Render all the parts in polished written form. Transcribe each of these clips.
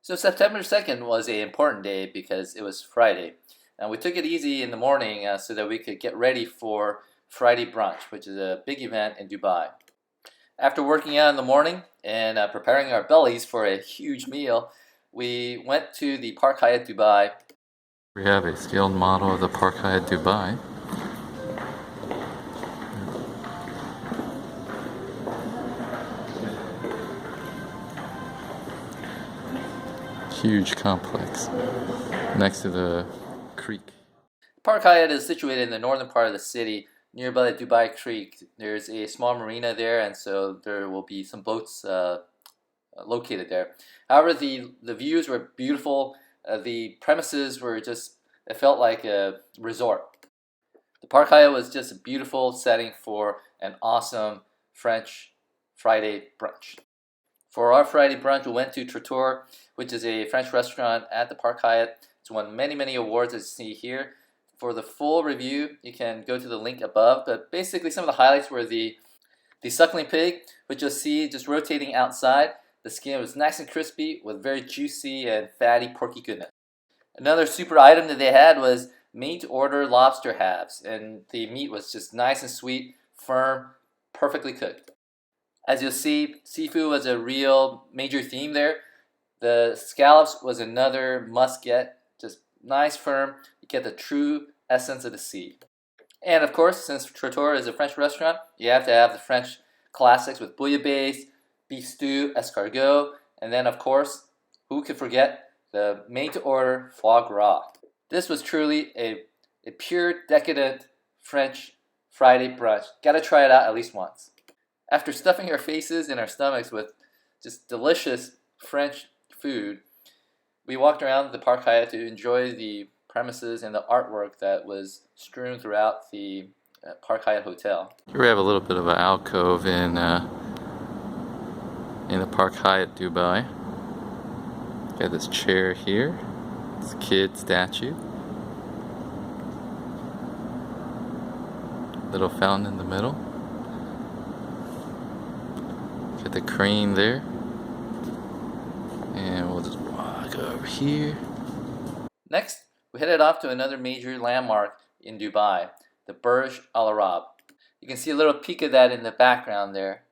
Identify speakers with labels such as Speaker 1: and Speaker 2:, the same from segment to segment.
Speaker 1: So September 2nd was an important day because it was Friday. And we took it easy in the morning so that we could get ready for Friday brunch, which is a big event in Dubai. After working out in the morning and preparing our bellies for a huge meal, we went to the Park Hyatt Dubai.
Speaker 2: We have a scaled model of the Park Hyatt Dubai. Huge complex next to the creek.
Speaker 1: Park Hyatt is situated in the northern part of the city, nearby the Dubai Creek. There's a small marina there, and so there will be some boats located there. However, the views were beautiful. The premises were just, it felt like a resort. The Park Hyatt was just a beautiful setting for an awesome French Friday brunch. For our Friday brunch, we went to Trattoria, which is a French restaurant at the Park Hyatt. It's won many, many awards, as you see here. For the full review, you can go to the link above. But basically, some of the highlights were the suckling pig, which you'll see just rotating outside. The skin was nice and crispy with very juicy and fatty porky goodness. Another super item that they had was made-to-order lobster halves, and the meat was just nice and sweet, firm, perfectly cooked. As you'll see, seafood was a real major theme there. The scallops was another must-get, just nice, firm. You get the true essence of the sea. And of course, since Trattoria is a French restaurant, you have to have the French classics with bouillabaisse, beef stew, escargot, and then of course, who could forget the made-to-order foie gras. This was truly a pure, decadent French Friday brunch. Gotta try it out at least once. After stuffing our faces and our stomachs with just delicious French food, we walked around the Park Hyatt to enjoy the premises and the artwork that was strewn throughout the Park Hyatt Hotel.
Speaker 2: Here we have a little bit of an alcove in the Park Hyatt Dubai. Got this chair here, this kid statue, little fountain in the middle. Got the crane there, and we'll just walk over here.
Speaker 1: Next, we headed off to another major landmark in Dubai, the Burj al Arab. You can see a little peek of that in the background there.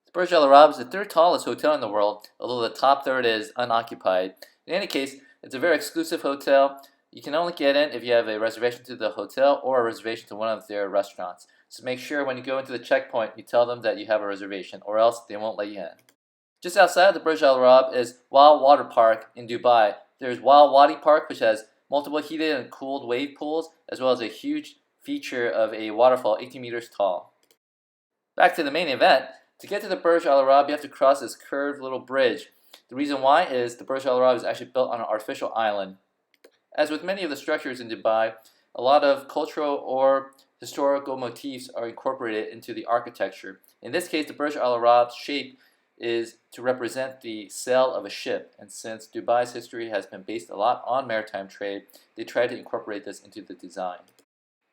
Speaker 1: The Burj al Arab is the third tallest hotel in the world, although the top third is unoccupied. In any case, it's a very exclusive hotel. You can only get in if you have a reservation to the hotel or a reservation to one of their restaurants. So make sure when you go into the checkpoint, you tell them that you have a reservation, or else they won't let you in. Just outside of the Burj al Arab is Wild Water Park in Dubai. There's Wild Wadi Park, which has multiple heated and cooled wave pools, as well as a huge feature of a waterfall 18 meters tall. Back to the main event. To get to the Burj al Arab, you have to cross this curved little bridge. The reason why is the Burj al Arab is actually built on an artificial island. As with many of the structures in Dubai, a lot of cultural or historical motifs are incorporated into the architecture. In this case, the Burj al Arab's shape is to represent the sail of a ship, and since Dubai's history has been based a lot on maritime trade, they tried to incorporate this into the design.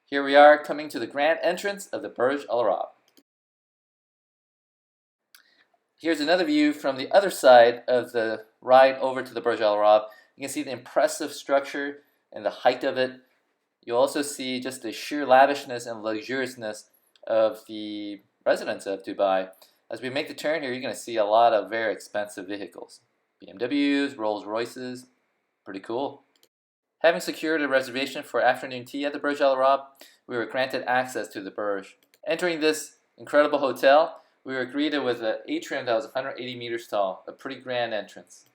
Speaker 1: Here we are coming to the grand entrance of the Burj al Arab. Here's another view from the other side of the ride over to the Burj al Arab. You can see the impressive structure and the height of it. You'll also see just the sheer lavishness and luxuriousness of the residents of Dubai. As we make the turn here, you're going to see a lot of very expensive vehicles. BMWs, Rolls Royces, pretty cool. Having secured a reservation for afternoon tea at the Burj al Arab, we were granted access to the Burj. Entering this incredible hotel, we were greeted with an atrium that was 180 meters tall, a pretty grand entrance.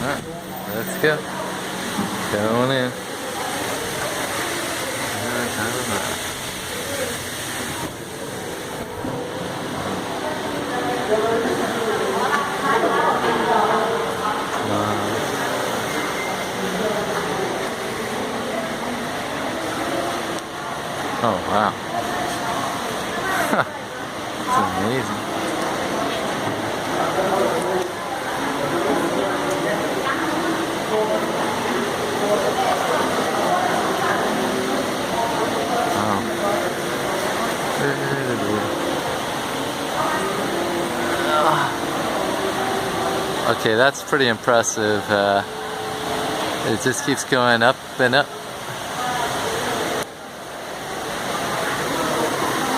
Speaker 2: Alright, let's go. Going in. Oh wow. It's amazing. Okay, that's pretty impressive. It just keeps going up and up.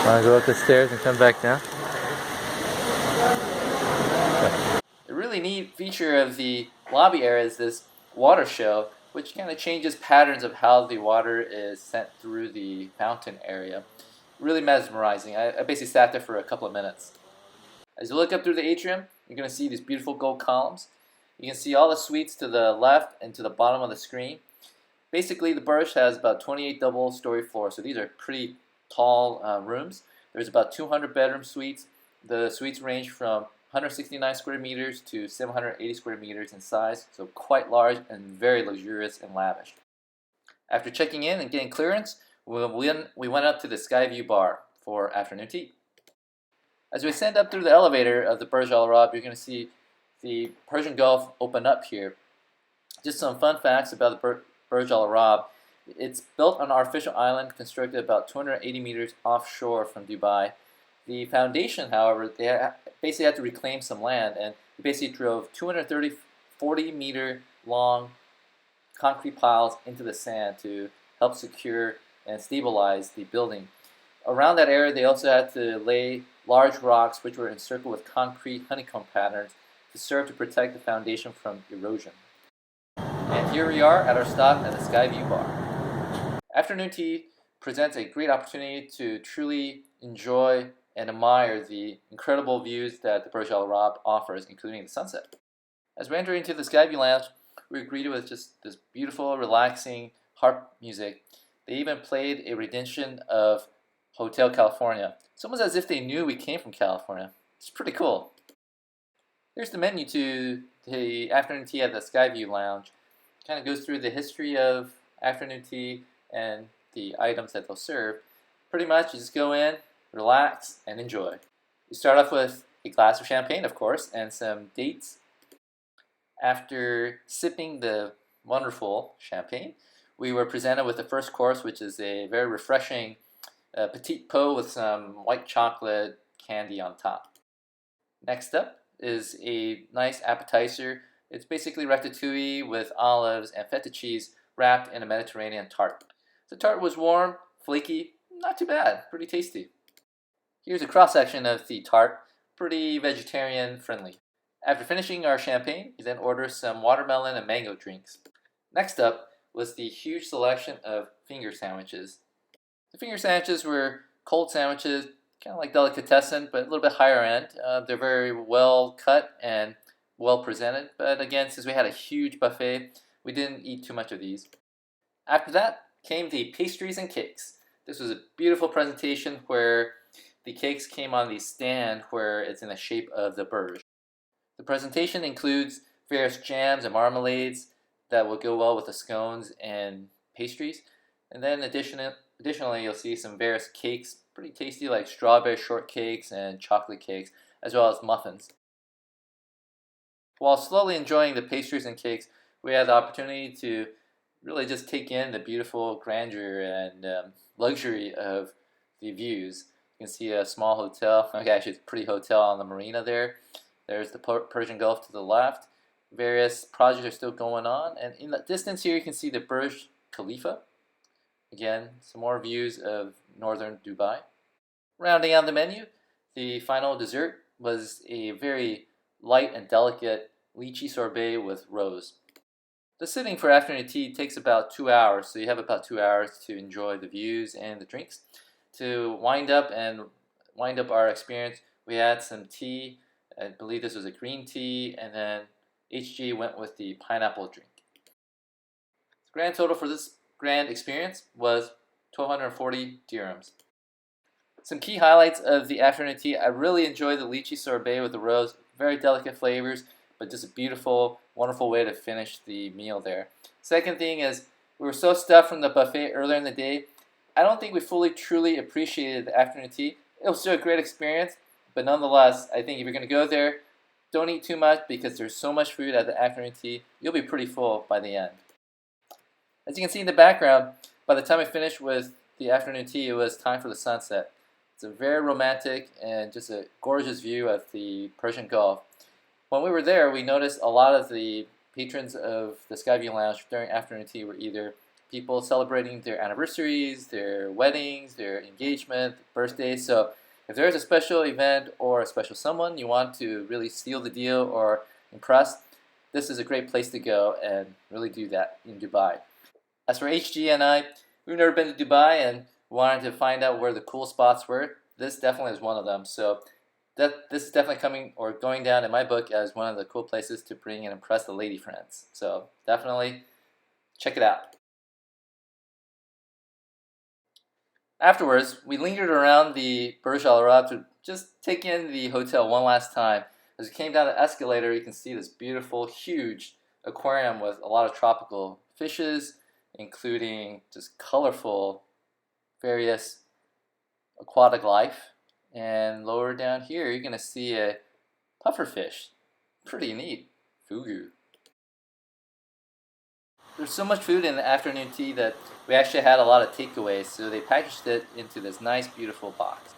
Speaker 2: Want to go up the stairs and come back down?
Speaker 1: A really neat feature of the lobby area is this water show, which kind of changes patterns of how the water is sent through the fountain area. Really mesmerizing. I basically sat there for a couple of minutes. As you look up through the atrium, you're going to see these beautiful gold columns. You can see all the suites to the left and to the bottom of the screen. Basically, the Burj has about 28 double-story floors, so these are pretty tall rooms. There's about 200 bedroom suites. The suites range from 169 square meters to 780 square meters in size, so quite large and very luxurious and lavish. After checking in and getting clearance, we went up to the Skyview bar for afternoon tea. As we ascend up through the elevator of the Burj al Arab, you're going to see the Persian Gulf open up here. Just some fun facts about the Burj al Arab. It's built on an artificial island constructed about 280 meters offshore from Dubai. The foundation, however, they basically had to reclaim some land, and they basically drove 230 40-meter long concrete piles into the sand to help secure and stabilize the building. Around that area, they also had to lay large rocks which were encircled with concrete honeycomb patterns to serve to protect the foundation from erosion. And here we are at our stop at the Skyview bar. Afternoon tea presents a great opportunity to truly enjoy and admire the incredible views that the Burj al Arab offers, including the sunset. As we enter into the Skyview Lounge, we were greeted with just this beautiful, relaxing harp music. They even played a rendition of Hotel California. It's almost as if they knew we came from California. It's pretty cool. Here's the menu to the afternoon tea at the Skyview Lounge. It kind of goes through the history of afternoon tea and the items that they'll serve. Pretty much, you just go in, relax, and enjoy. You start off with a glass of champagne, of course, and some dates. After sipping the wonderful champagne, we were presented with the first course, which is a very refreshing pt3 with some white chocolate candy on top. Next up is a nice appetizer. It's basically ratatouille with olives and feta cheese wrapped in a Mediterranean tart. The tart was warm, flaky, not too bad, pretty tasty. Here's a cross-section of the tart, pretty vegetarian friendly. After finishing our champagne, we then ordered some watermelon and mango drinks. Next up was the huge selection of finger sandwiches. The finger sandwiches were cold sandwiches, kind of like delicatessen, but a little bit higher end. They're very well cut and well presented, but again, since we had a huge buffet, we didn't eat too much of these. After that came the pastries and cakes. This was a beautiful presentation where the cakes came on the stand where it's in the shape of the Burj. The presentation includes various jams and marmalades that will go well with the scones and pastries. And then additionally, you'll see some various cakes, pretty tasty, like strawberry shortcakes and chocolate cakes, as well as muffins. While slowly enjoying the pastries and cakes, we had the opportunity to really just take in the beautiful grandeur and luxury of the views. You can see a small hotel, okay, actually it's a pretty hotel on the marina there. There's the Persian Gulf to the left. Various projects are still going on, and in the distance here you can see the Burj Khalifa. Again, some more views of northern Dubai. Rounding out the menu, the final dessert was a very light and delicate lychee sorbet with rose. The sitting for afternoon tea takes about 2 hours, so you have about 2 hours to enjoy the views and the drinks. To wind up our experience, we had some tea. I believe this was a green tea, and then HG went with the pineapple drink. The grand total for this grand experience was 1,240 dirhams. Some key highlights of the afternoon tea. I really enjoyed the lychee sorbet with the rose. Very delicate flavors, but just a beautiful, wonderful way to finish the meal there. Second thing is, we were so stuffed from the buffet earlier in the day, I don't think we fully, truly appreciated the afternoon tea. It was still a great experience, but nonetheless, I think if you're going to go there, don't eat too much because there's so much food at the afternoon tea, you'll be pretty full by the end. As you can see in the background, by the time I finished with the afternoon tea, it was time for the sunset. It's a very romantic and just a gorgeous view of the Persian Gulf. when we were there, we noticed a lot of the patrons of the Skyview Lounge during afternoon tea were either people celebrating their anniversaries, their weddings, their engagement, birthdays. So if there's a special event or a special someone you want to really seal the deal or impress, this is a great place to go and really do that in Dubai. As for HG and I, we've never been to Dubai and wanted to find out where the cool spots were. This definitely is one of them. So this is definitely coming or going down in my book as one of the cool places to bring and impress the lady friends. So definitely check it out. Afterwards, we lingered around the Burj al Arab to just take in the hotel one last time. As we came down the escalator, you can see this beautiful, huge aquarium with a lot of tropical fishes, including just colorful, various aquatic life. And lower down here, you're going to see a pufferfish. Pretty neat. Fugu. There's so much food in the afternoon tea that we actually had a lot of takeaways, so they packaged it into this nice, beautiful box.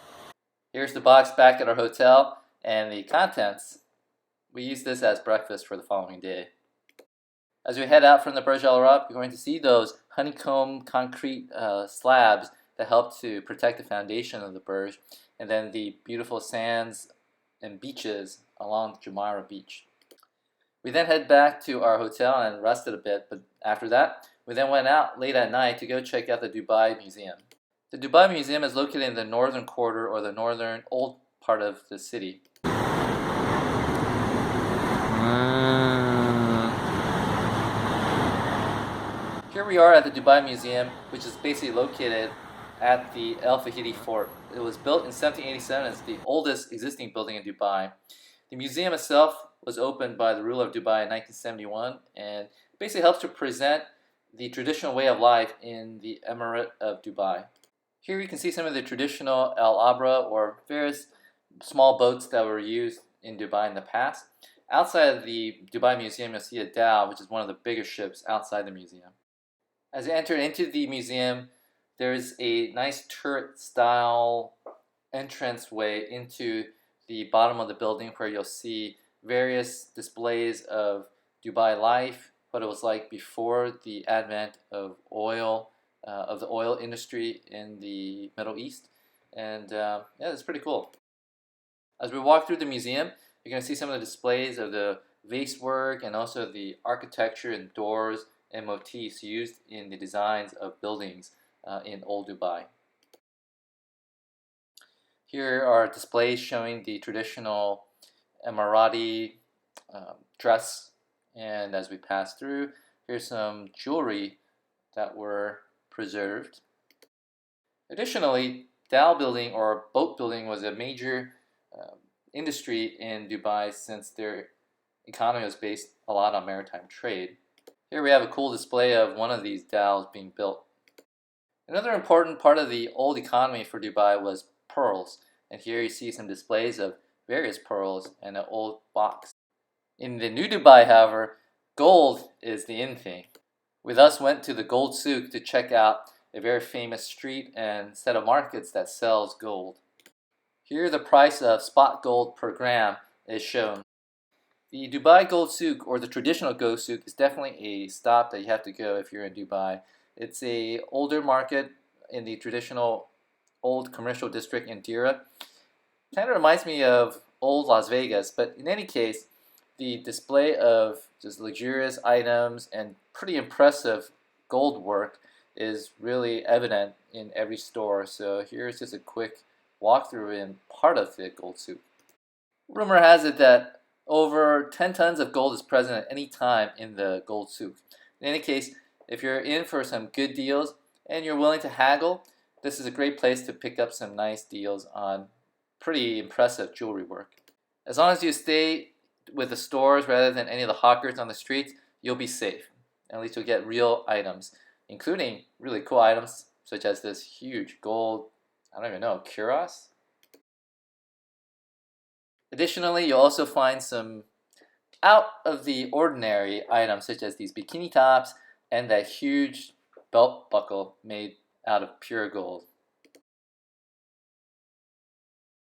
Speaker 1: Here's the box back at our hotel, and the contents. We used this as breakfast for the following day. As we head out from the Burj al Arab, you're going to see those honeycomb concrete slabs that help to protect the foundation of the Burj, and then the beautiful sands and beaches along Jumeirah Beach. We then head back to our hotel and rested a bit, but after that, we then went out late at night to go check out the Dubai Museum. The Dubai Museum is located in the northern quarter or the northern old part of the city. Here we are at the Dubai Museum, which is basically located at the El Fahidi Fort. It was built in 1787 as the oldest existing building in Dubai. The museum itself was opened by the ruler of Dubai in 1971 and basically helps to present the traditional way of life in the Emirate of Dubai. Here you can see some of the traditional Al Abra or various small boats that were used in Dubai in the past. Outside of the Dubai Museum, you'll see a dhow, which is one of the bigger ships outside the museum. As you enter into the museum, there's a nice turret-style entranceway into the bottom of the building where you'll see various displays of Dubai life, what it was like before the advent of oil, of the oil industry in the Middle East. And yeah, it's pretty cool. As we walk through the museum, you're going to see some of the displays of the vase work and also the architecture and doors and motifs used in the designs of buildings in old Dubai. Here are displays showing the traditional Emirati dress, and as we pass through, here's some jewelry that were preserved. Additionally, dhow building or boat building was a major industry in Dubai since their economy was based a lot on maritime trade. Here we have a cool display of one of these dhows being built. Another important part of the old economy for Dubai was pearls, and here you see some displays of various pearls and an old box. In the new Dubai, however, gold is the in thing. We thus went to the gold souk to check out a very famous street and set of markets that sells gold. Here the price of spot gold per gram is shown. The Dubai Gold Souk, or the traditional Gold Souk, is definitely a stop that you have to go if you're in Dubai. It's a older market in the traditional old commercial district in Dira. Kind of reminds me of old Las Vegas, but in any case, the display of just luxurious items and pretty impressive gold work is really evident in every store. So here's just a quick walkthrough in part of the Gold Souk. Rumor has it that over 10 tons of gold is present at any time in the Gold Souk. In any case, if you're in for some good deals and you're willing to haggle, this is a great place to pick up some nice deals on pretty impressive jewelry work. As long as you stay with the stores rather than any of the hawkers on the streets, you'll be safe. At least you'll get real items, including really cool items such as this huge gold, I don't even know, cuirass? Additionally, you'll also find some out of the ordinary items such as these bikini tops and that huge belt buckle made out of pure gold.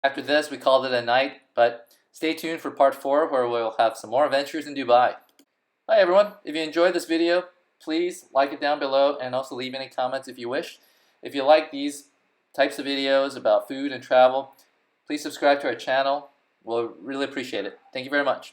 Speaker 1: After this, we called it a night, but Stay tuned for part 4 where we'll have some more adventures in Dubai. Hi everyone, if you enjoyed this video, please like it down below and also leave any comments if you wish. If you like these types of videos about food and travel, please subscribe to our channel. We'll really appreciate it. Thank you very much.